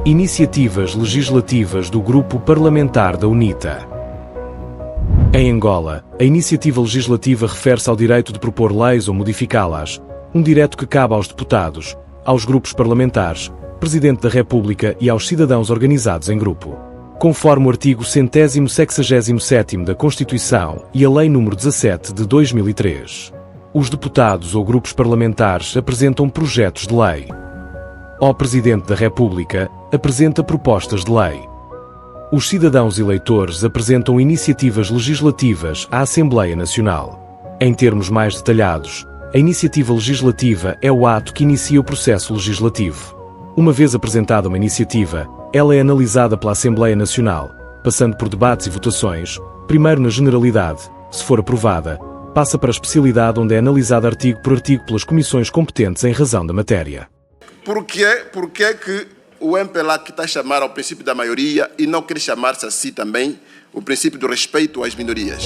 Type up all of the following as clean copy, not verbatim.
Iniciativas legislativas do Grupo Parlamentar da UNITA. Em Angola, a iniciativa legislativa refere-se ao direito de propor leis ou modificá-las, um direito que cabe aos deputados, aos grupos parlamentares, Presidente da República e aos cidadãos organizados em grupo. Conforme o artigo 167º da Constituição e a Lei nº 17 de 2003. Os deputados ou grupos parlamentares apresentam projetos de lei. O Presidente da República apresenta propostas de lei. Os cidadãos eleitores apresentam iniciativas legislativas à Assembleia Nacional. Em termos mais detalhados, a iniciativa legislativa é o ato que inicia o processo legislativo. Uma vez apresentada uma iniciativa, ela é analisada pela Assembleia Nacional, passando por debates e votações, primeiro na generalidade, se for aprovada, passa para a especialidade onde é analisada artigo por artigo pelas comissões competentes em razão da matéria. Por que que o MPLA que está a chamar ao princípio da maioria e não quer chamar-se assim também o princípio do respeito às minorias?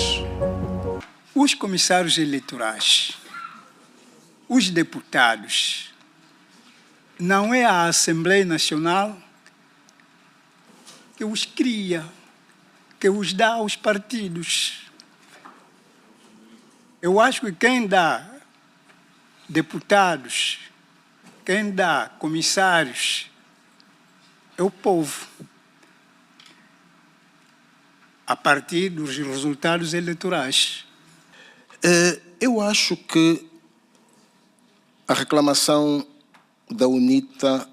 Os comissários eleitorais, os deputados, não é a Assembleia Nacional que os cria, que os dá aos partidos. Eu acho que quem dá deputados, quem dá comissários, é o povo, a partir dos resultados eleitorais. Eu acho que a reclamação da UNITA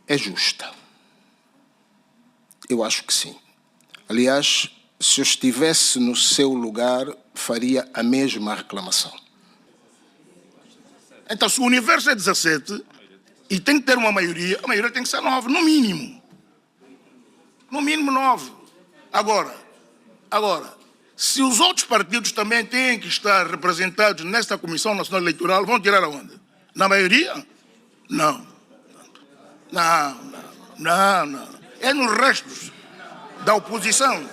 é justa. Eu acho que sim. Aliás, se eu estivesse no seu lugar, faria a mesma reclamação. Então, se o universo é 17 e tem que ter uma maioria, a maioria tem que ser 9, no mínimo. No mínimo 9. Agora, se os outros partidos também têm que estar representados nesta Comissão Nacional Eleitoral, vão tirar aonde? Na maioria? Não. É nos restos da oposição.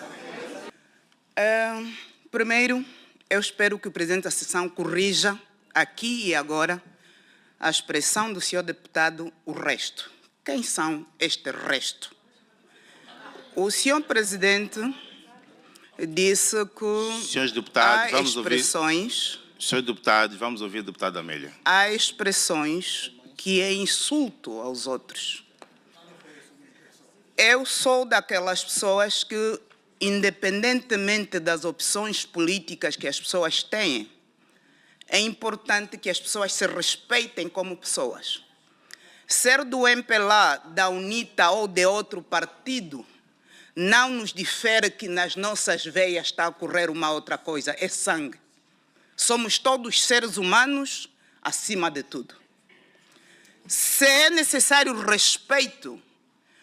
Primeiro, eu espero que o Presidente da Sessão corrija aqui e agora a expressão do senhor deputado, o resto. Quem são este resto? O senhor Presidente disse que senhores deputados, há expressões... Senhores deputados, vamos ouvir a deputada Amélia. Há expressões que é insulto aos outros. Eu sou daquelas pessoas que, independentemente das opções políticas que as pessoas têm, é importante que as pessoas se respeitem como pessoas. Ser do MPLA, da UNITA ou de outro partido não nos difere que nas nossas veias está a correr uma outra coisa, é sangue. Somos todos seres humanos acima de tudo. Se é necessário respeito,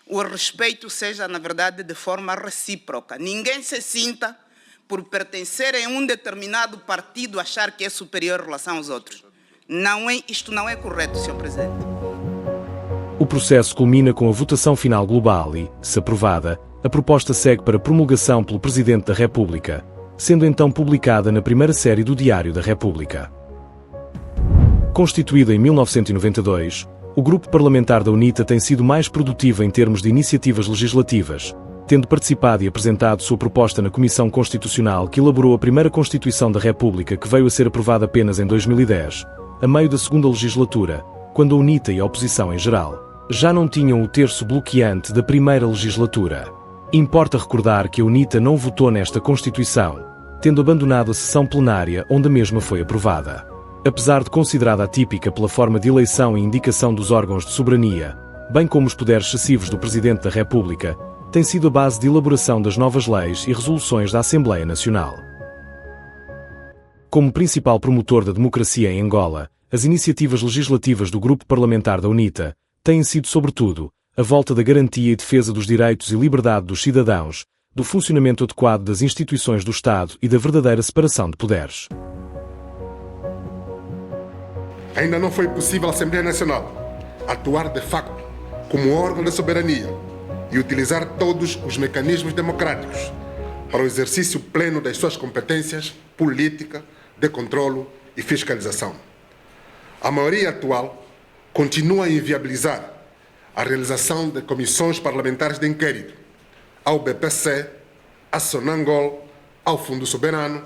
o respeito seja, na verdade, de forma recíproca. Ninguém se sinta, por pertencer a um determinado partido, achar que é superior em relação aos outros. Isto não é correto, Sr. Presidente. O processo culmina com a votação final global e, se aprovada, a proposta segue para promulgação pelo Presidente da República, sendo então publicada na primeira série do Diário da República. Constituído em 1992, o Grupo Parlamentar da UNITA tem sido mais produtivo em termos de iniciativas legislativas, tendo participado e apresentado sua proposta na Comissão Constitucional que elaborou a primeira Constituição da República, que veio a ser aprovada apenas em 2010, a meio da segunda legislatura, quando a UNITA e a oposição em geral já não tinham o terço bloqueante da primeira legislatura. Importa recordar que a UNITA não votou nesta Constituição, tendo abandonado a sessão plenária onde a mesma foi aprovada. Apesar de considerada atípica pela forma de eleição e indicação dos órgãos de soberania, bem como os poderes excessivos do Presidente da República, tem sido a base de elaboração das novas leis e resoluções da Assembleia Nacional. Como principal promotor da democracia em Angola, as iniciativas legislativas do Grupo Parlamentar da UNITA têm sido, sobretudo, a volta da garantia e defesa dos direitos e liberdade dos cidadãos, do funcionamento adequado das instituições do Estado e da verdadeira separação de poderes. Ainda não foi possível à Assembleia Nacional atuar de facto como órgão da soberania e utilizar todos os mecanismos democráticos para o exercício pleno das suas competências política, de controlo e fiscalização. A maioria atual continua a inviabilizar a realização de comissões parlamentares de inquérito ao BPC, à Sonangol, ao Fundo Soberano,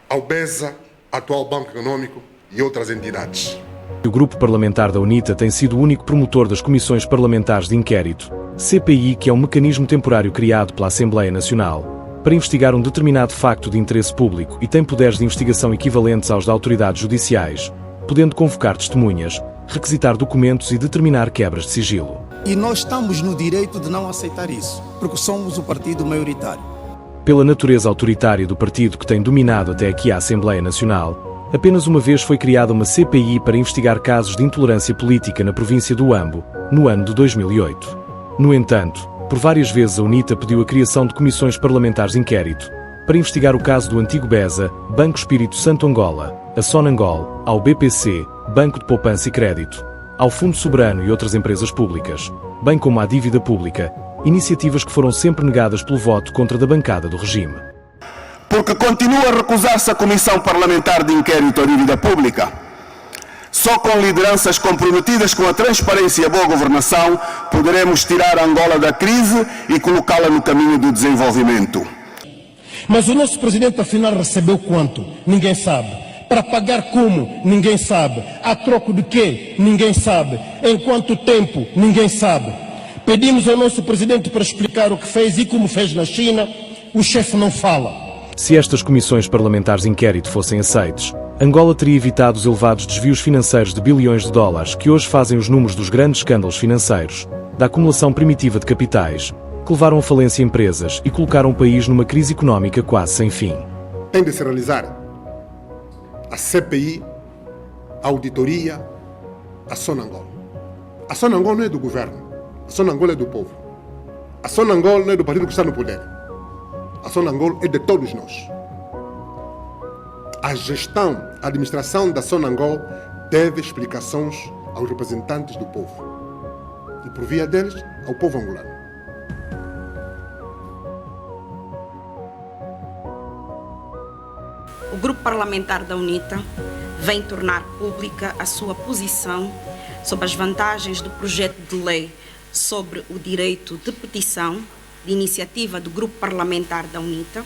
ao BESA, atual Banco Econômico e outras entidades. O Grupo Parlamentar da UNITA tem sido o único promotor das comissões parlamentares de inquérito, CPI, que é um mecanismo temporário criado pela Assembleia Nacional para investigar um determinado facto de interesse público e tem poderes de investigação equivalentes aos de autoridades judiciais, podendo convocar testemunhas, requisitar documentos e determinar quebras de sigilo. E nós estamos no direito de não aceitar isso, porque somos o partido maioritário. Pela natureza autoritária do partido que tem dominado até aqui a Assembleia Nacional, apenas uma vez foi criada uma CPI para investigar casos de intolerância política na província do Huambo, no ano de 2008. No entanto, por várias vezes a UNITA pediu a criação de comissões parlamentares de inquérito para investigar o caso do antigo BESA, Banco Espírito Santo Angola, a Sonangol, ao BPC, Banco de Poupança e Crédito, ao Fundo Soberano e outras empresas públicas, bem como à dívida pública, iniciativas que foram sempre negadas pelo voto contra da bancada do regime. Porque continua a recusar-se a Comissão Parlamentar de Inquérito à Dívida Pública. Só com lideranças comprometidas com a transparência e a boa governação poderemos tirar a Angola da crise e colocá-la no caminho do desenvolvimento. Mas o nosso presidente afinal recebeu quanto? Ninguém sabe. Para pagar como? Ninguém sabe. A troco de quê? Ninguém sabe. Em quanto tempo? Ninguém sabe. Pedimos ao nosso presidente para explicar o que fez e como fez na China. O chefe não fala. Se estas comissões parlamentares de inquérito fossem aceites, Angola teria evitado os elevados desvios financeiros de bilhões de dólares que hoje fazem os números dos grandes escândalos financeiros, da acumulação primitiva de capitais, que levaram à falência empresas e colocaram o país numa crise económica quase sem fim. Tem de se realizar a CPI, a auditoria, a Sonangol. A Sonangol não é do governo, a Sonangol é do povo. A Sonangol não é do partido que está no poder. A Sonangol é de todos nós. A gestão, a administração da Sonangol deve explicações aos representantes do povo e, por via deles, ao povo angolano. O Grupo Parlamentar da UNITA vem tornar pública a sua posição sobre as vantagens do projeto de lei sobre o direito de petição, de iniciativa do Grupo Parlamentar da UNITA,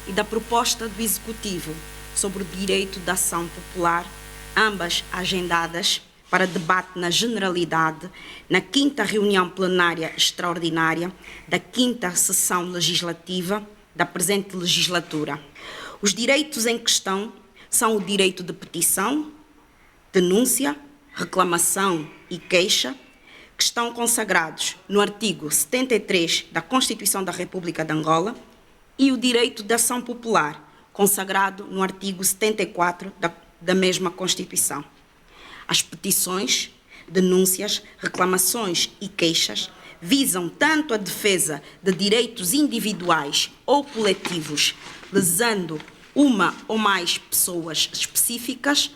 e da proposta do Executivo sobre o direito de ação popular, ambas agendadas para debate na generalidade na 5ª reunião plenária extraordinária da 5ª sessão legislativa da presente legislatura. Os direitos em questão são o direito de petição, denúncia, reclamação e queixa, que estão consagrados no artigo 73 da Constituição da República de Angola, e o direito de ação popular, consagrado no artigo 74 da mesma Constituição. As petições, denúncias, reclamações e queixas visam tanto a defesa de direitos individuais ou coletivos, lesando uma ou mais pessoas específicas,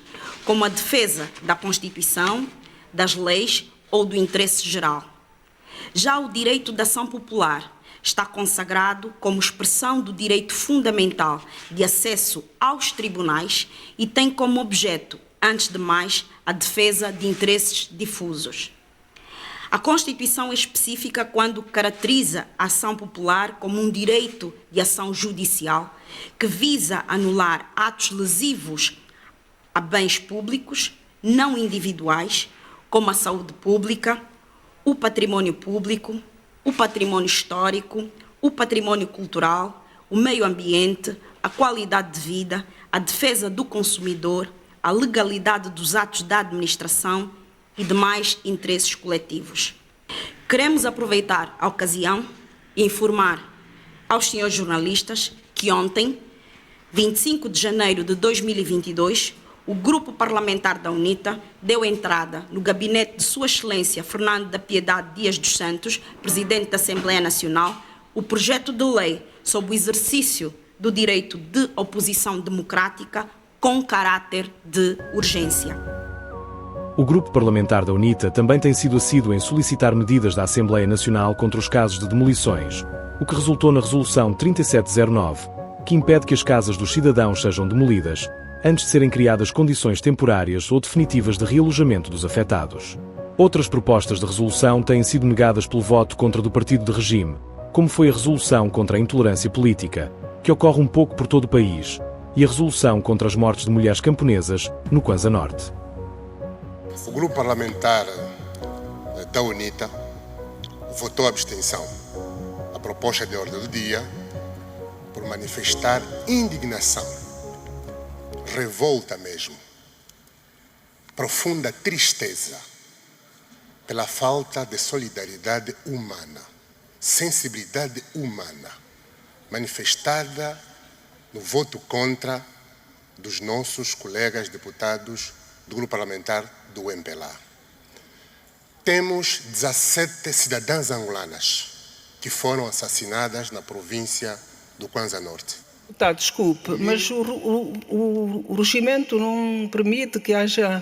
como a defesa da Constituição, das leis ou do interesse geral. Já o direito de ação popular está consagrado como expressão do direito fundamental de acesso aos tribunais e tem como objeto, antes de mais, a defesa de interesses difusos. A Constituição é específica quando caracteriza a ação popular como um direito de ação judicial que visa anular atos lesivos a bens públicos, não individuais, como a saúde pública, o património público, o património histórico, o património cultural, o meio ambiente, a qualidade de vida, a defesa do consumidor, a legalidade dos atos da administração e demais interesses coletivos. Queremos aproveitar a ocasião e informar aos senhores jornalistas que ontem, 25 de janeiro de 2022, o Grupo Parlamentar da UNITA deu entrada no gabinete de Sua Excelência Fernando da Piedade Dias dos Santos, Presidente da Assembleia Nacional, o projeto de lei sobre o exercício do direito de oposição democrática com caráter de urgência. O Grupo Parlamentar da UNITA também tem sido assíduo em solicitar medidas da Assembleia Nacional contra os casos de demolições, o que resultou na Resolução 3709, que impede que as casas dos cidadãos sejam demolidas, antes de serem criadas condições temporárias ou definitivas de realojamento dos afetados. Outras propostas de resolução têm sido negadas pelo voto contra do partido de regime, como foi a resolução contra a intolerância política, que ocorre um pouco por todo o país, e a resolução contra as mortes de mulheres camponesas no Kwanza Norte. O grupo parlamentar da UNITA votou abstenção à proposta de ordem do dia por manifestar indignação, revolta mesmo, profunda tristeza pela falta de solidariedade humana, sensibilidade humana, manifestada no voto contra dos nossos colegas deputados do grupo parlamentar do MPLA. Temos 17 cidadãs angolanas que foram assassinadas na província do Kwanza Norte. Tá, desculpe, mas o regimento não permite que haja...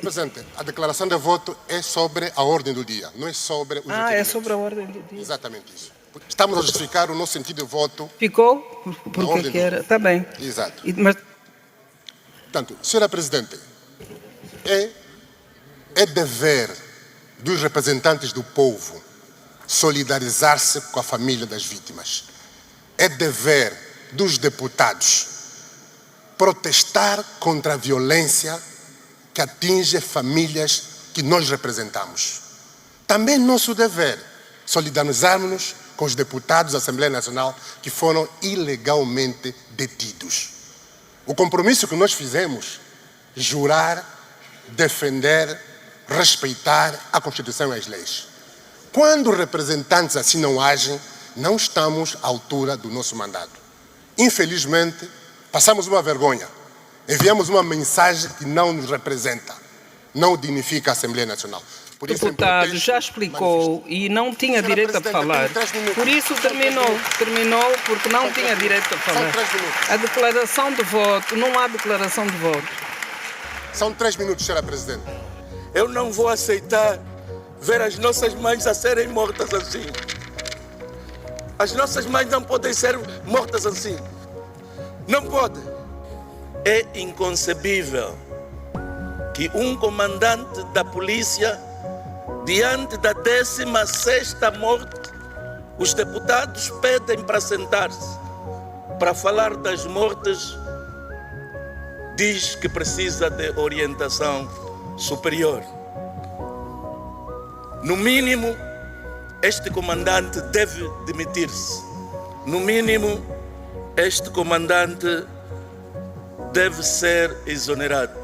Presidente, a declaração de voto é sobre a ordem do dia, não é sobre os requerimentos. É sobre a ordem do dia. Exatamente isso. Estamos a justificar o nosso sentido de voto. Ficou? Porque que era? Está bem. Exato. Mas... Portanto, Senhora Presidente, é dever dos representantes do povo solidarizar-se com a família das vítimas. É dever dos deputados protestar contra a violência que atinge famílias que nós representamos. Também é nosso dever solidarizarmos-nos com os deputados da Assembleia Nacional que foram ilegalmente detidos. O compromisso que nós fizemos, jurar, defender, respeitar a Constituição e as leis. Quando representantes assim não agem, não estamos à altura do nosso mandato. Infelizmente, passamos uma vergonha. Enviamos uma mensagem que não nos representa, não dignifica a Assembleia Nacional. O deputado já explicou e não tinha direito a falar. Por isso terminou porque não tinha direito a falar. A declaração de voto, não há declaração de voto. São 3 minutos, Senhora Presidente. Eu não vou aceitar ver as nossas mães a serem mortas assim. As nossas mães não podem ser mortas assim. Não pode. É inconcebível que um comandante da polícia, diante da 16ª morte, os deputados pedem para sentar-se, para falar das mortes, diz que precisa de orientação superior. No mínimo, este comandante deve demitir-se. No mínimo, este comandante deve ser exonerado.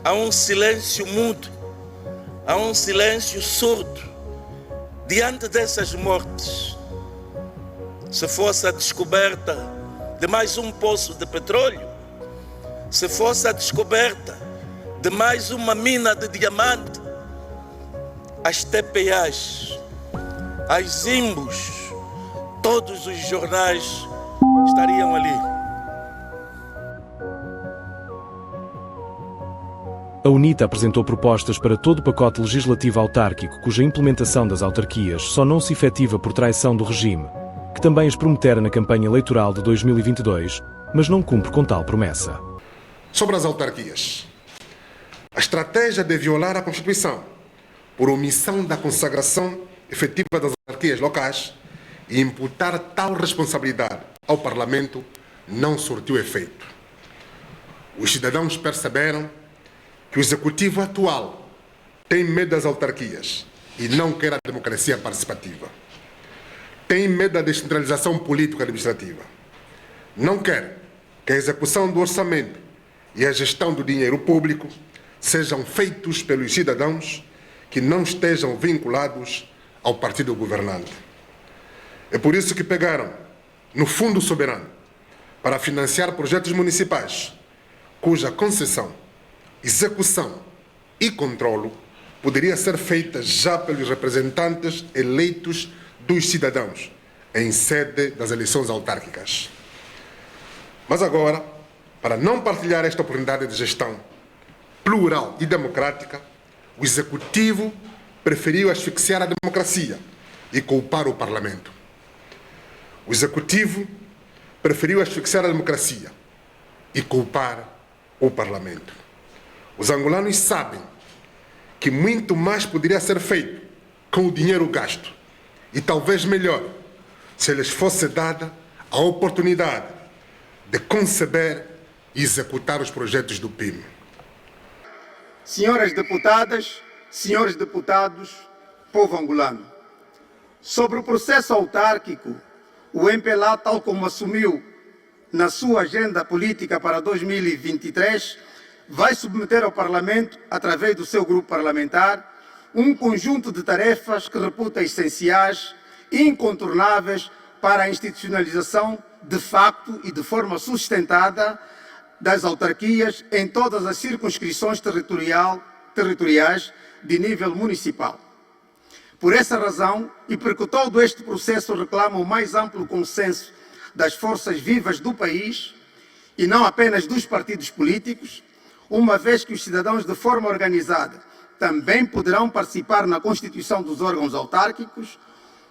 Há um silêncio mudo, há um silêncio surdo diante dessas mortes. Se fosse a descoberta de mais um poço de petróleo, se fosse a descoberta de mais uma mina de diamante, as TPAs, as Imbos, todos os jornais estariam ali. A UNITA apresentou propostas para todo o pacote legislativo autárquico cuja implementação das autarquias só não se efetiva por traição do regime, que também as prometera na campanha eleitoral de 2022, mas não cumpre com tal promessa. Sobre as autarquias, a estratégia de violar a Constituição por omissão da consagração efetiva das autarquias locais e imputar tal responsabilidade ao Parlamento não surtiu efeito. Os cidadãos perceberam que o Executivo atual tem medo das autarquias e não quer a democracia participativa. Tem medo da descentralização político-administrativa. Não quer que a execução do orçamento e a gestão do dinheiro público sejam feitos pelos cidadãos que não estejam vinculados ao partido governante. É por isso que pegaram no Fundo Soberano para financiar projetos municipais cuja concessão, execução e controlo poderia ser feita já pelos representantes eleitos dos cidadãos em sede das eleições autárquicas. Mas agora, para não partilhar esta oportunidade de gestão plural e democrática, o Executivo preferiu asfixiar a democracia e culpar o Parlamento. O Executivo preferiu asfixiar a democracia e culpar o Parlamento. Os angolanos sabem que muito mais poderia ser feito com o dinheiro gasto e talvez melhor se lhes fosse dada a oportunidade de conceber e executar os projetos do PIM. Senhoras deputadas, senhores deputados, povo angolano, sobre o processo autárquico, o MPLA, tal como assumiu na sua agenda política para 2023, vai submeter ao Parlamento, através do seu grupo parlamentar, um conjunto de tarefas que reputa essenciais e incontornáveis para a institucionalização de facto e de forma sustentada das autarquias em todas as circunscrições territoriais de nível municipal. Por essa razão, e porque todo este processo reclama o mais amplo consenso das forças vivas do país, e não apenas dos partidos políticos, uma vez que os cidadãos de forma organizada também poderão participar na constituição dos órgãos autárquicos,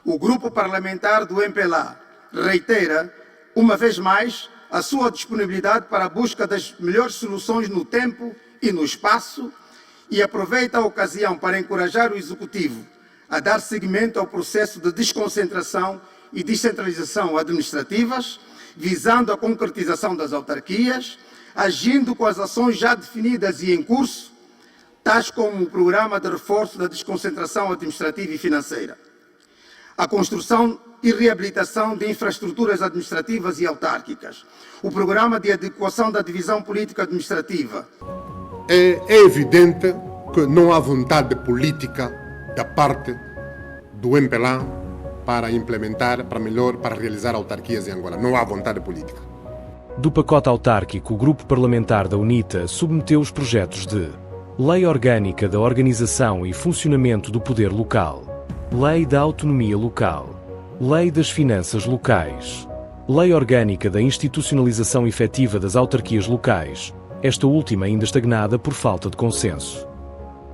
o grupo parlamentar do MPLA reitera, uma vez mais, a sua disponibilidade para a busca das melhores soluções no tempo e no espaço e aproveita a ocasião para encorajar o Executivo a dar seguimento ao processo de desconcentração e descentralização administrativas, visando a concretização das autarquias, agindo com as ações já definidas e em curso, tais como o Programa de Reforço da Desconcentração Administrativa e Financeira, a construção e reabilitação de infraestruturas administrativas e autárquicas, o Programa de Adequação da Divisão Política Administrativa. É evidente que não há vontade política da parte do MPLA para implementar, para realizar autarquias em Angola. Não há vontade política. Do pacote autárquico, o grupo parlamentar da UNITA submeteu os projetos de Lei Orgânica da Organização e Funcionamento do Poder Local, Lei da Autonomia Local, Lei das Finanças Locais, Lei Orgânica da Institucionalização Efetiva das Autarquias Locais, esta última ainda estagnada por falta de consenso.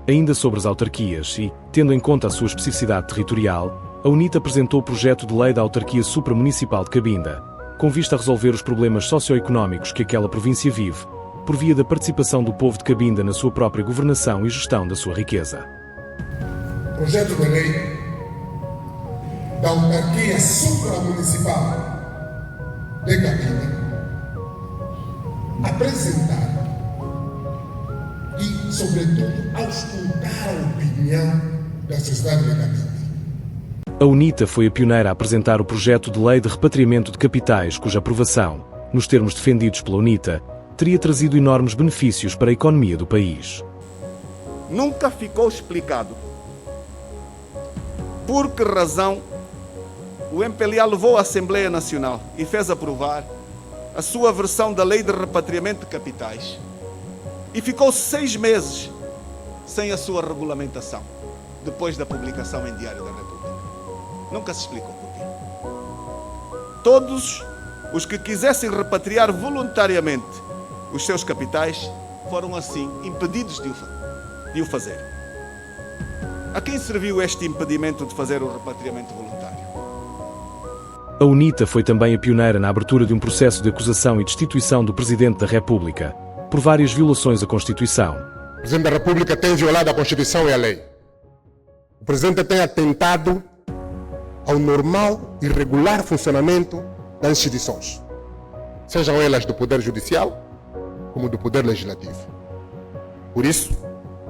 Ainda sobre as autarquias e, tendo em conta a sua especificidade territorial, a UNITA apresentou o projeto de Lei da Autarquia Supramunicipal de Cabinda, com vista a resolver os problemas socioeconómicos que aquela província vive, por via da participação do povo de Cabinda na sua própria governação e gestão da sua riqueza. Projeto de Lei da Autarquia Supramunicipal de Cabinda, apresentar e, sobretudo, auscultar a opinião da sociedade de Cabinda. A UNITA foi a pioneira a apresentar o projeto de lei de repatriamento de capitais, cuja aprovação, nos termos defendidos pela UNITA, teria trazido enormes benefícios para a economia do país. Nunca ficou explicado por que razão o MPLA levou à Assembleia Nacional e fez aprovar a sua versão da lei de repatriamento de capitais e ficou 6 meses sem a sua regulamentação, depois da publicação em Diário da República. Nunca se explicou porquê. Todos os que quisessem repatriar voluntariamente os seus capitais foram assim impedidos de o fazer. A quem serviu este impedimento de fazer o repatriamento voluntário? A UNITA foi também a pioneira na abertura de um processo de acusação e destituição do Presidente da República, por várias violações à Constituição. O Presidente da República tem violado a Constituição e a lei. O Presidente tem atentado ao normal e regular funcionamento das instituições, sejam elas do Poder Judicial como do Poder Legislativo. Por isso,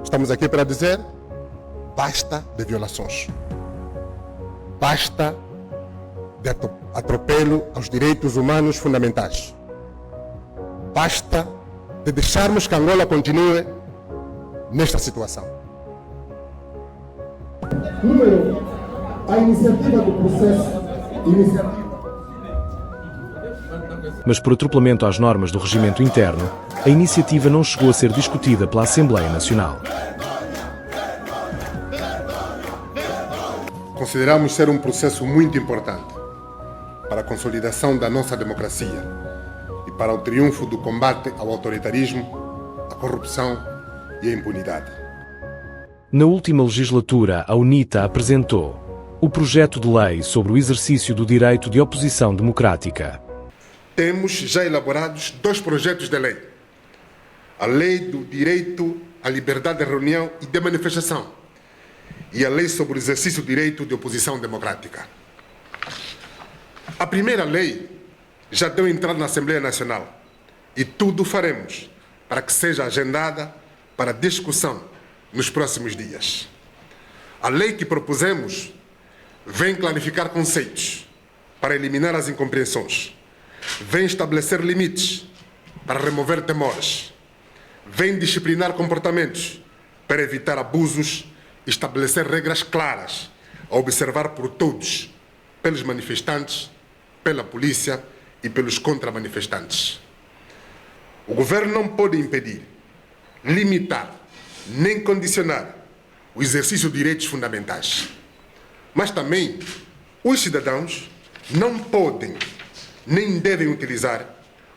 estamos aqui para dizer, basta de violações. Basta de atropelo aos direitos humanos fundamentais. Basta de deixarmos que Angola continue nesta situação. Número, a iniciativa do processo. Mas por atropelamento às normas do regimento interno, a iniciativa não chegou a ser discutida pela Assembleia Nacional. Consideramos ser um processo muito importante para a consolidação da nossa democracia e para o triunfo do combate ao autoritarismo, à corrupção e à impunidade. Na última legislatura, a UNITA apresentou o projeto de lei sobre o exercício do direito de oposição democrática. Temos já elaborados 2 projetos de lei. A Lei do Direito à liberdade de reunião e de manifestação e a lei sobre o exercício do direito de oposição democrática. A primeira lei já deu entrada na Assembleia Nacional e tudo faremos para que seja agendada para discussão nos próximos dias. A lei que propusemos vem clarificar conceitos para eliminar as incompreensões, vem estabelecer limites para remover temores, vem disciplinar comportamentos para evitar abusos e estabelecer regras claras a observar por todos, pelos manifestantes, pela polícia e pelos contra-manifestantes. O governo não pode impedir, limitar, nem condicionar o exercício de direitos fundamentais. Mas também os cidadãos não podem nem devem utilizar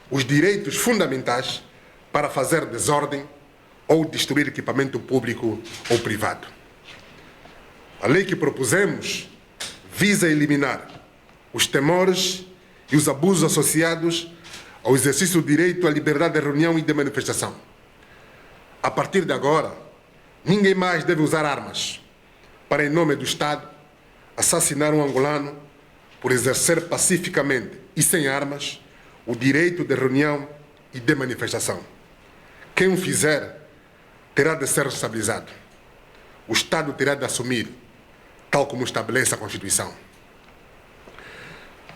os direitos fundamentais para fazer desordem ou destruir equipamento público ou privado. A lei que propusemos visa eliminar os temores e os abusos associados ao exercício do direito à liberdade de reunião e de manifestação. A partir de agora, ninguém mais deve usar armas para, em nome do Estado, assassinar um angolano por exercer pacificamente e sem armas o direito de reunião e de manifestação. Quem o fizer terá de ser responsabilizado. O Estado terá de assumir, tal como estabelece a Constituição.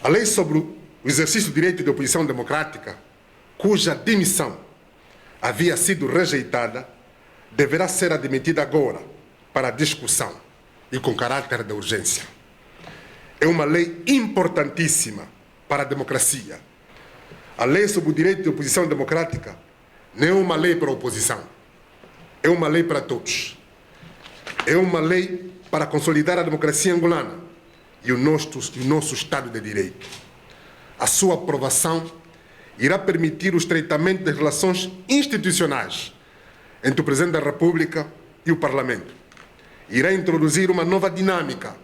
A lei sobre o exercício do direito de oposição democrática, cuja demissão havia sido rejeitada, deverá ser admitida agora para discussão e com caráter de urgência. É uma lei importantíssima para a democracia. A lei sobre o direito de oposição democrática não é uma lei para a oposição, é uma lei para todos. É uma lei para consolidar a democracia angolana e o nosso Estado de Direito. A sua aprovação irá permitir o estreitamento das relações institucionais entre o Presidente da República e o Parlamento. Irá introduzir uma nova dinâmica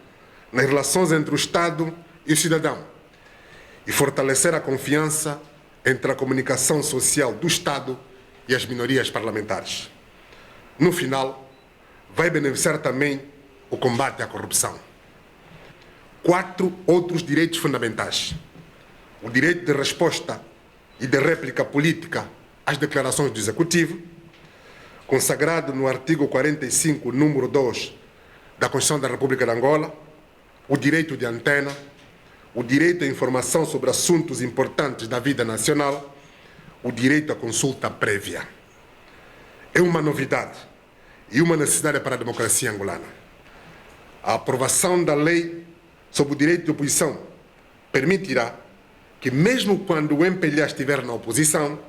nas relações entre o Estado e o cidadão e fortalecer a confiança entre a comunicação social do Estado e as minorias parlamentares. No final, vai beneficiar também o combate à corrupção. 4 outros direitos fundamentais: o direito de resposta e de réplica política às declarações do Executivo, consagrado no artigo 45, número 2 da Constituição da República de Angola, o direito de antena, o direito à informação sobre assuntos importantes da vida nacional, o direito à consulta prévia. É uma novidade e uma necessidade para a democracia angolana. A aprovação da lei sobre o direito de oposição permitirá que, mesmo quando o MPLA estiver na oposição,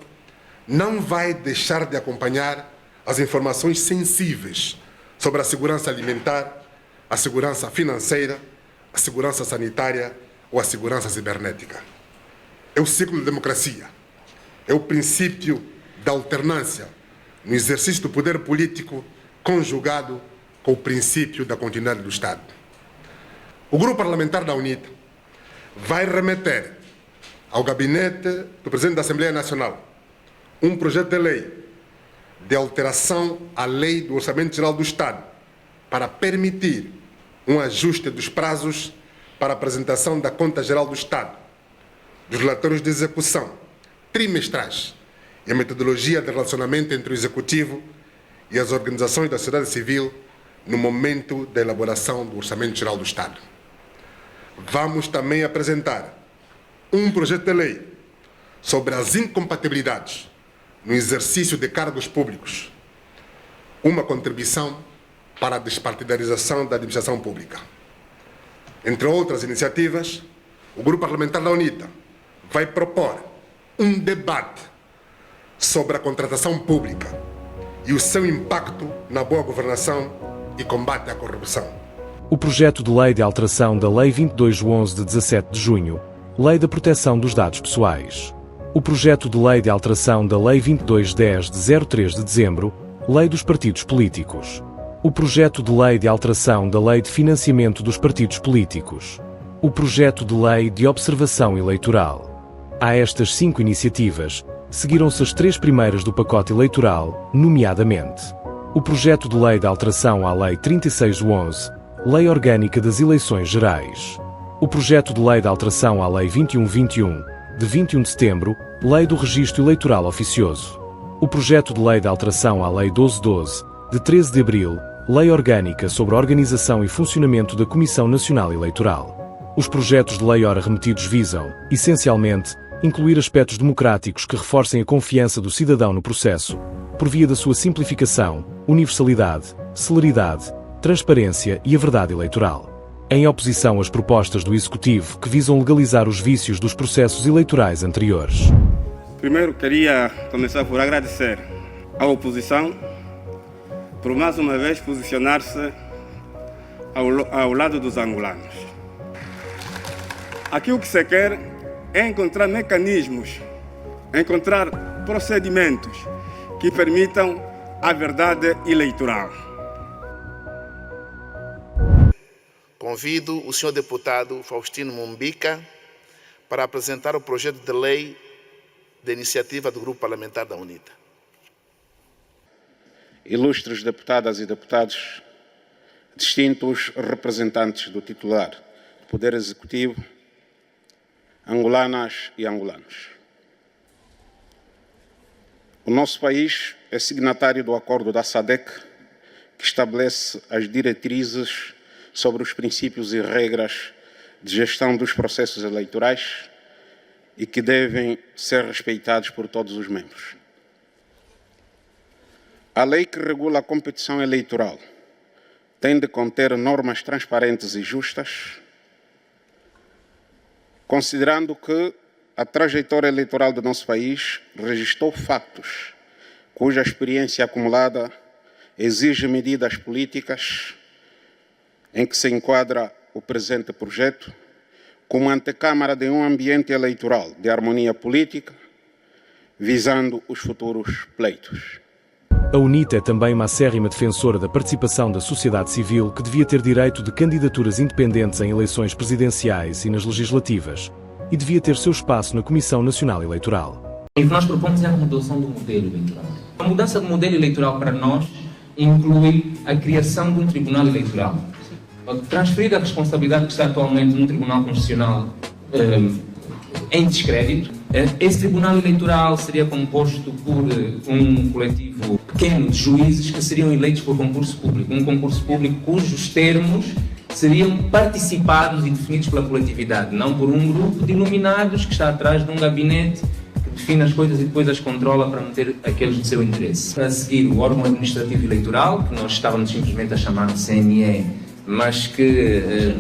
não vai deixar de acompanhar as informações sensíveis sobre a segurança alimentar, a segurança financeira, a segurança sanitária ou a segurança cibernética. É o ciclo da democracia, é o princípio da alternância no exercício do poder político conjugado com o princípio da continuidade do Estado. O Grupo Parlamentar da UNITA vai remeter ao gabinete do Presidente da Assembleia Nacional um projeto de lei de alteração à Lei do Orçamento Geral do Estado para permitir um ajuste dos prazos para a apresentação da Conta Geral do Estado, dos relatórios de execução trimestrais e a metodologia de relacionamento entre o Executivo e as organizações da sociedade civil no momento da elaboração do Orçamento Geral do Estado. Vamos também apresentar um projeto de lei sobre as incompatibilidades no exercício de cargos públicos, uma contribuição para a despartidarização da administração pública. Entre outras iniciativas, o Grupo Parlamentar da UNITA vai propor um debate sobre a contratação pública e o seu impacto na boa governação e combate à corrupção. O projeto de lei de alteração da Lei 2211 de 17 de junho, Lei da Proteção dos Dados Pessoais. O projeto de lei de alteração da Lei 2210 de 03 de dezembro, Lei dos Partidos Políticos. O projeto de lei de alteração da Lei de Financiamento dos Partidos Políticos. O projeto de lei de observação eleitoral. A estas 5 iniciativas, seguiram-se as 3 primeiras do pacote eleitoral, nomeadamente: O projeto de lei de alteração à Lei 3611, Lei Orgânica das Eleições Gerais. O projeto de lei de alteração à Lei 2121, de 21 de setembro, Lei do Registro Eleitoral Oficioso. O projeto de lei de alteração à Lei 1212, de 13 de abril, Lei Orgânica sobre a Organização e Funcionamento da Comissão Nacional Eleitoral. Os projetos de lei ora remetidos visam, essencialmente, incluir aspectos democráticos que reforcem a confiança do cidadão no processo, por via da sua simplificação, universalidade, celeridade, transparência e a verdade eleitoral. Em oposição às propostas do Executivo que visam legalizar os vícios dos processos eleitorais anteriores. Primeiro, queria começar por agradecer à oposição por mais uma vez posicionar-se ao lado dos angolanos. Aqui o que se quer é encontrar mecanismos, encontrar procedimentos que permitam a verdade eleitoral. Convido o senhor deputado Faustino Mumbica para apresentar o projeto de lei de iniciativa do Grupo Parlamentar da UNITA. Ilustres deputadas e deputados, distintos representantes do titular do Poder Executivo, angolanas e angolanos. O nosso país é signatário do acordo da SADC, que estabelece as diretrizes sobre os princípios e regras de gestão dos processos eleitorais e que devem ser respeitados por todos os membros. A lei que regula a competição eleitoral tem de conter normas transparentes e justas, considerando que a trajetória eleitoral do nosso país registrou factos cuja experiência acumulada exige medidas políticas em que se enquadra o presente projeto como antecâmara de um ambiente eleitoral de harmonia política, visando os futuros pleitos. A UNITA é também uma acérrima defensora da participação da sociedade civil que devia ter direito de candidaturas independentes em eleições presidenciais e nas legislativas, e devia ter seu espaço na Comissão Nacional Eleitoral. O que nós propomos é a mudança do modelo eleitoral. A mudança do modelo eleitoral para nós inclui a criação de um tribunal eleitoral. Transferir a responsabilidade que está atualmente no Tribunal Constitucional em descrédito. Esse Tribunal Eleitoral seria composto por um coletivo pequeno de juízes que seriam eleitos por concurso público. Um concurso público cujos termos seriam participados e definidos pela coletividade, não por um grupo de iluminados que está atrás de um gabinete que define as coisas e depois as controla para meter aqueles do seu interesse. A seguir, o órgão administrativo eleitoral, que nós estávamos simplesmente a chamar de CNE, mas que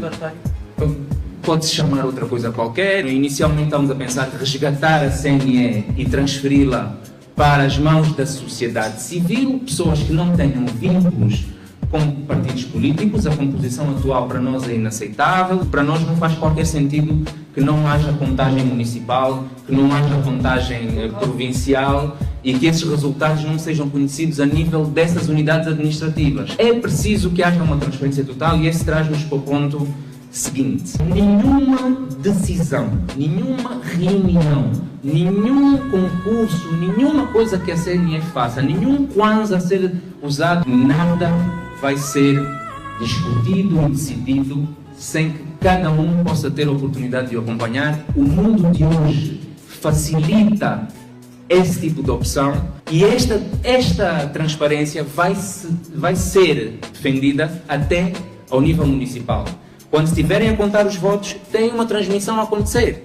pode-se chamar outra coisa qualquer. Inicialmente estamos a pensar de resgatar a CNE e transferi-la para as mãos da sociedade civil, pessoas que não tenham vínculos com partidos políticos. A composição atual para nós é inaceitável. Para nós não faz qualquer sentido que não haja contagem municipal, que não haja contagem provincial e que esses resultados não sejam conhecidos a nível dessas unidades administrativas. É preciso que haja uma transparência total e esse traz-nos para o ponto seguinte. Nenhuma decisão, nenhuma reunião, nenhum concurso, nenhuma coisa que a CNE faça, nenhum kwanza a ser usado, nada vai ser discutido e decidido sem que cada um possa ter a oportunidade de o acompanhar. O mundo de hoje facilita esse tipo de opção e esta transparência vai ser defendida até ao nível municipal. Quando estiverem a contar os votos, tem uma transmissão a acontecer.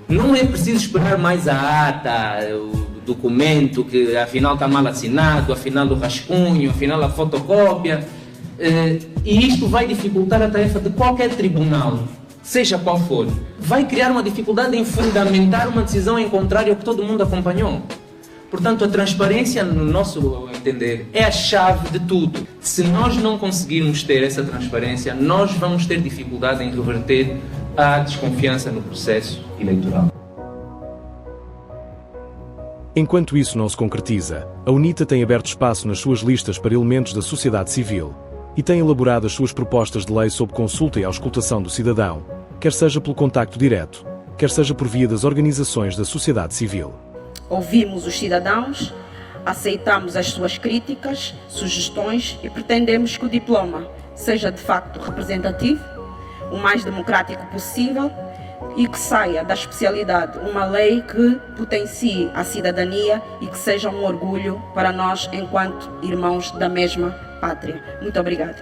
Não é preciso esperar mais a ata, o documento que afinal está mal assinado, afinal o rascunho, afinal a fotocópia. E isto vai dificultar a tarefa de qualquer tribunal, seja qual for. Vai criar uma dificuldade em fundamentar uma decisão em contrário ao que todo mundo acompanhou. Portanto, a transparência, no nosso entender, é a chave de tudo. Se nós não conseguirmos ter essa transparência, nós vamos ter dificuldade em reverter a desconfiança no processo eleitoral. Enquanto isso não se concretiza, a UNITA tem aberto espaço nas suas listas para elementos da sociedade civil e tem elaborado as suas propostas de lei sob consulta e auscultação do cidadão, quer seja pelo contacto direto, quer seja por via das organizações da sociedade civil. Ouvimos os cidadãos, Aceitamos as suas críticas, sugestões e pretendemos que o diploma seja de facto representativo, o mais democrático possível e que saia da especialidade uma lei que potencie a cidadania e que seja um orgulho para nós enquanto irmãos da mesma pátria. Muito obrigada.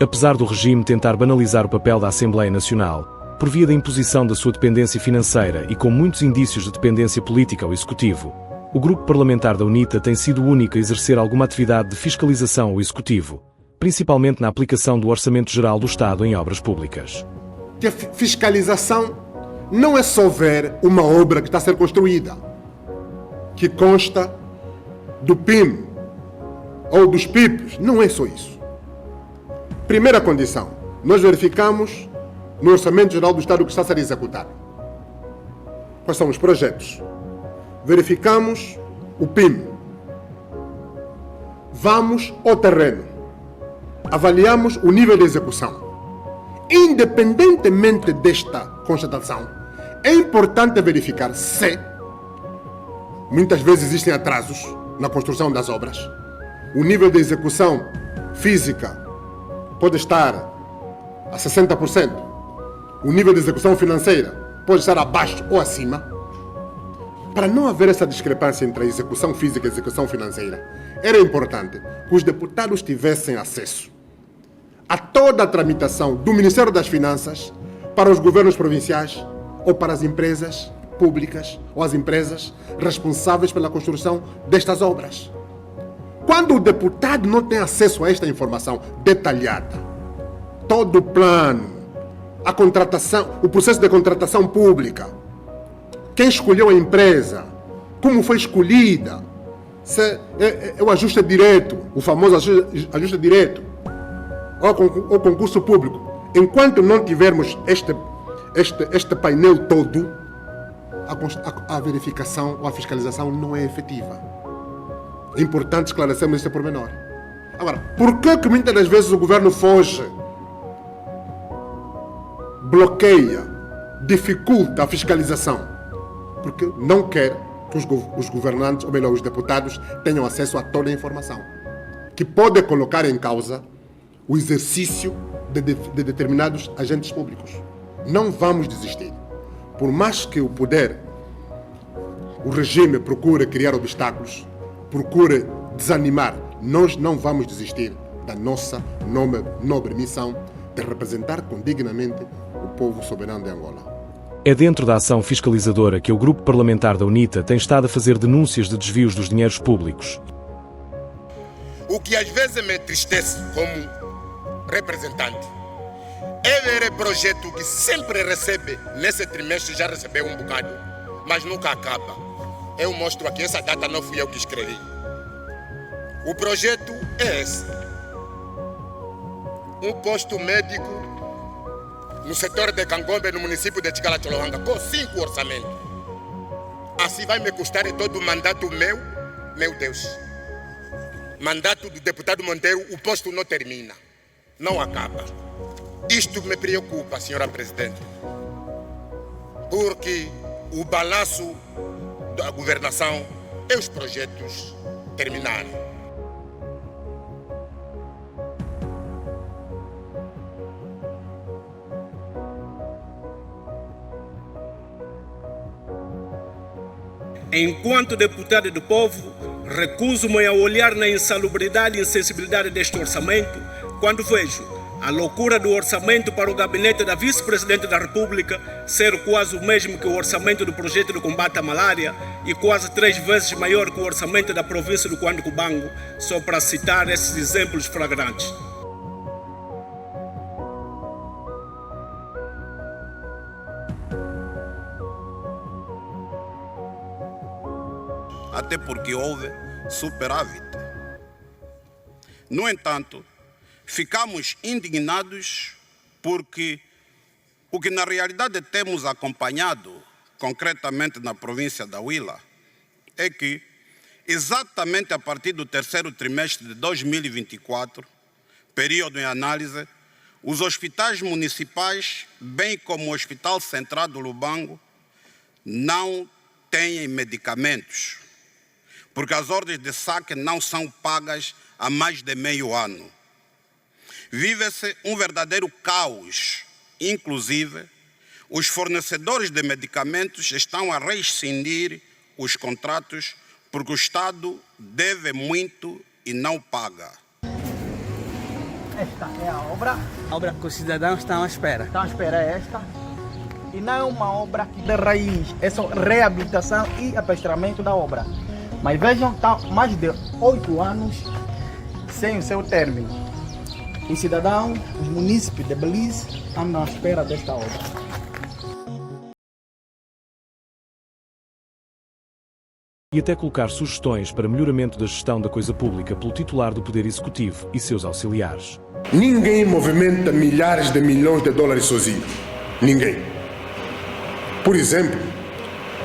Apesar do regime tentar banalizar o papel da Assembleia Nacional, por via da imposição da sua dependência financeira e com muitos indícios de dependência política ao Executivo, o grupo parlamentar da UNITA tem sido o único a exercer alguma atividade de fiscalização ao Executivo, principalmente na aplicação do Orçamento Geral do Estado em obras públicas. Que a fiscalização não é só ver uma obra que está a ser construída, que consta do PIM ou dos PIPs, não é só isso. Primeira condição, nós verificamos no Orçamento Geral do Estado o que está a ser executado. Quais são os projetos? Verificamos o PIM. Vamos ao terreno. Avaliamos o nível de execução. Independentemente desta constatação, é importante verificar se muitas vezes existem atrasos na construção das obras. O nível de execução física pode estar a 60%. O nível de execução financeira pode estar abaixo ou acima. Para não haver essa discrepância entre a execução física e a execução financeira, era importante que os deputados tivessem acesso a toda a tramitação do Ministério das Finanças para os governos provinciais ou para as empresas públicas ou as empresas responsáveis pela construção destas obras. Quando o deputado não tem acesso a esta informação detalhada, todo o plano, a contratação, o processo de contratação pública, quem escolheu a empresa, como foi escolhida, se é o ajuste direto, o famoso ajuste direto, ou concurso público. Enquanto não tivermos este painel todo, a verificação ou a fiscalização não é efetiva. É importante esclarecermos este pormenor. Agora, por que muitas das vezes o governo foge, bloqueia, dificulta a fiscalização? Porque não quer que os governantes, ou melhor, os deputados, tenham acesso a toda a informação, que pode colocar em causa o exercício de determinados agentes públicos. Não vamos desistir. Por mais que o poder, o regime procure criar obstáculos, procure desanimar, nós não vamos desistir da nossa nobre missão de representar condignamente o povo soberano de Angola. É dentro da ação fiscalizadora que o grupo parlamentar da UNITA tem estado a fazer denúncias de desvios dos dinheiros públicos. O que às vezes me entristece como representante é ver projeto que sempre recebe, nesse trimestre já recebeu um bocado, mas nunca acaba. Eu mostro aqui, essa data não fui eu que escrevi. O projeto é esse. Um posto médico no setor de Cangombe, no município de Ticala-Choloanga, com 5 orçamentos. Assim vai me custar todo o mandato meu Deus. Mandato do deputado Monteiro, o posto não termina, não acaba. Isto me preocupa, senhora Presidente, porque o balanço da governação é os projetos terminarem. Enquanto deputado do povo, recuso-me a olhar na insalubridade e insensibilidade deste orçamento quando vejo a loucura do orçamento para o gabinete da vice-presidente da República ser quase o mesmo que o orçamento do projeto de combate à malária e quase 3 vezes maior que o orçamento da província do Cubango, só para citar esses exemplos flagrantes. Até porque houve superávit. No entanto, ficamos indignados porque o que na realidade temos acompanhado, concretamente na província da Huila, é que exatamente a partir do 3º trimestre de 2024, período em análise, os hospitais municipais, bem como o Hospital Central do Lubango, não têm medicamentos. porque as ordens de saque não são pagas há mais de meio ano. Vive-se um verdadeiro caos. Inclusive, os fornecedores de medicamentos estão a rescindir os contratos porque o Estado deve muito e não paga. Esta é a obra que os cidadãos estão à espera. Estão à espera esta. E não é uma obra que de raiz, é só reabilitação e apestramento da obra. Mas vejam, está mais de 8 anos sem o seu término. Os cidadãos, os munícipes de Belize andam à espera desta obra. E até colocar sugestões para melhoramento da gestão da coisa pública pelo titular do Poder Executivo e seus auxiliares. Ninguém movimenta milhares de milhões de dólares sozinho. Ninguém. Por exemplo,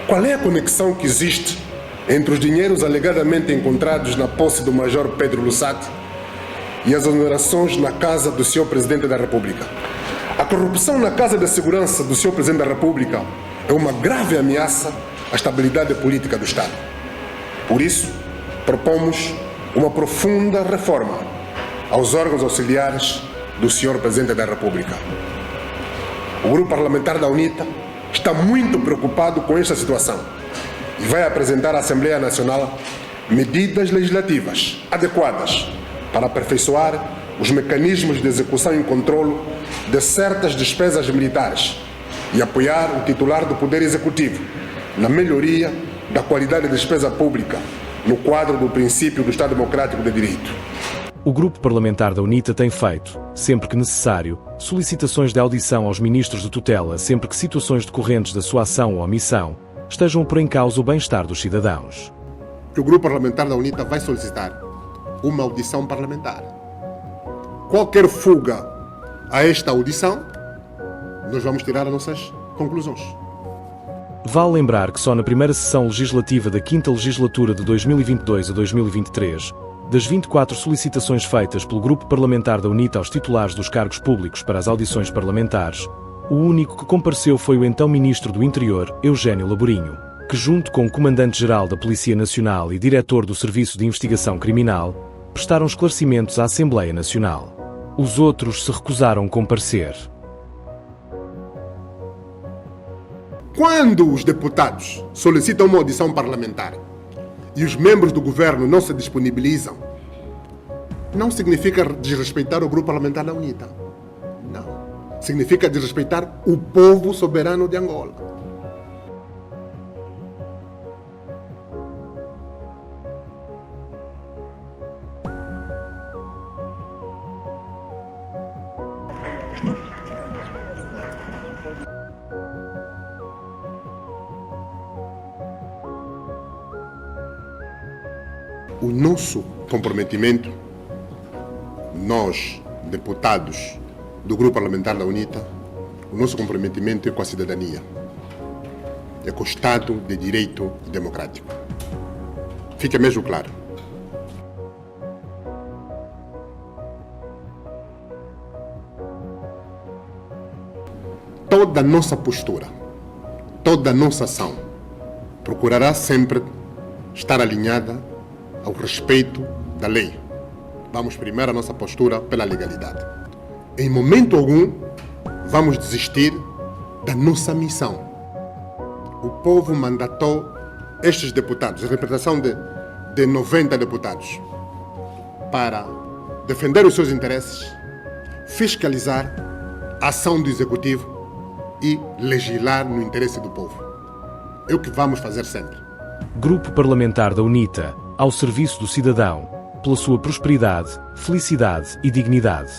qual é a conexão que existe entre os dinheiros alegadamente encontrados na posse do Major Pedro Lussati e as onerações na casa do Sr. Presidente da República? A corrupção na Casa de Segurança do Sr. Presidente da República é uma grave ameaça à estabilidade política do Estado. Por isso, propomos uma profunda reforma aos órgãos auxiliares do Sr. Presidente da República. O Grupo Parlamentar da UNITA está muito preocupado com esta situação e vai apresentar à Assembleia Nacional medidas legislativas adequadas para aperfeiçoar os mecanismos de execução e controle de certas despesas militares e apoiar o titular do Poder Executivo na melhoria da qualidade da despesa pública no quadro do princípio do Estado Democrático de Direito. O Grupo Parlamentar da UNITA tem feito, sempre que necessário, solicitações de audição aos ministros de tutela sempre que situações decorrentes da sua ação ou omissão estejam a pôr em causa o bem-estar dos cidadãos. O Grupo Parlamentar da UNITA vai solicitar uma audição parlamentar. Qualquer fuga a esta audição, nós vamos tirar as nossas conclusões. Vale lembrar que só na primeira sessão legislativa da 5ª legislatura de 2022 a 2023, das 24 solicitações feitas pelo Grupo Parlamentar da UNITA aos titulares dos cargos públicos para as audições parlamentares, o único que compareceu foi o então Ministro do Interior, Eugênio Laborinho, que junto com o Comandante-Geral da Polícia Nacional e Diretor do Serviço de Investigação Criminal, prestaram esclarecimentos à Assembleia Nacional. Os outros se recusaram a comparecer. Quando os deputados solicitam uma audição parlamentar e os membros do governo não se disponibilizam, não significa desrespeitar o Grupo Parlamentar da UNITA. Não. Significa desrespeitar o povo soberano de Angola. O nosso comprometimento, nós, deputados do Grupo Parlamentar da UNITA, o nosso comprometimento é com a cidadania, é com o Estado de Direito Democrático. Fica mesmo claro. Toda a nossa postura, toda a nossa ação procurará sempre estar alinhada ao respeito da lei. Vamos primeiro a nossa postura pela legalidade. Em momento algum, vamos desistir da nossa missão. O povo mandatou estes deputados, a representação de 90 deputados, para defender os seus interesses, fiscalizar a ação do Executivo e legislar no interesse do povo. É o que vamos fazer sempre. Grupo Parlamentar da UNITA, ao serviço do cidadão, pela sua prosperidade, felicidade e dignidade.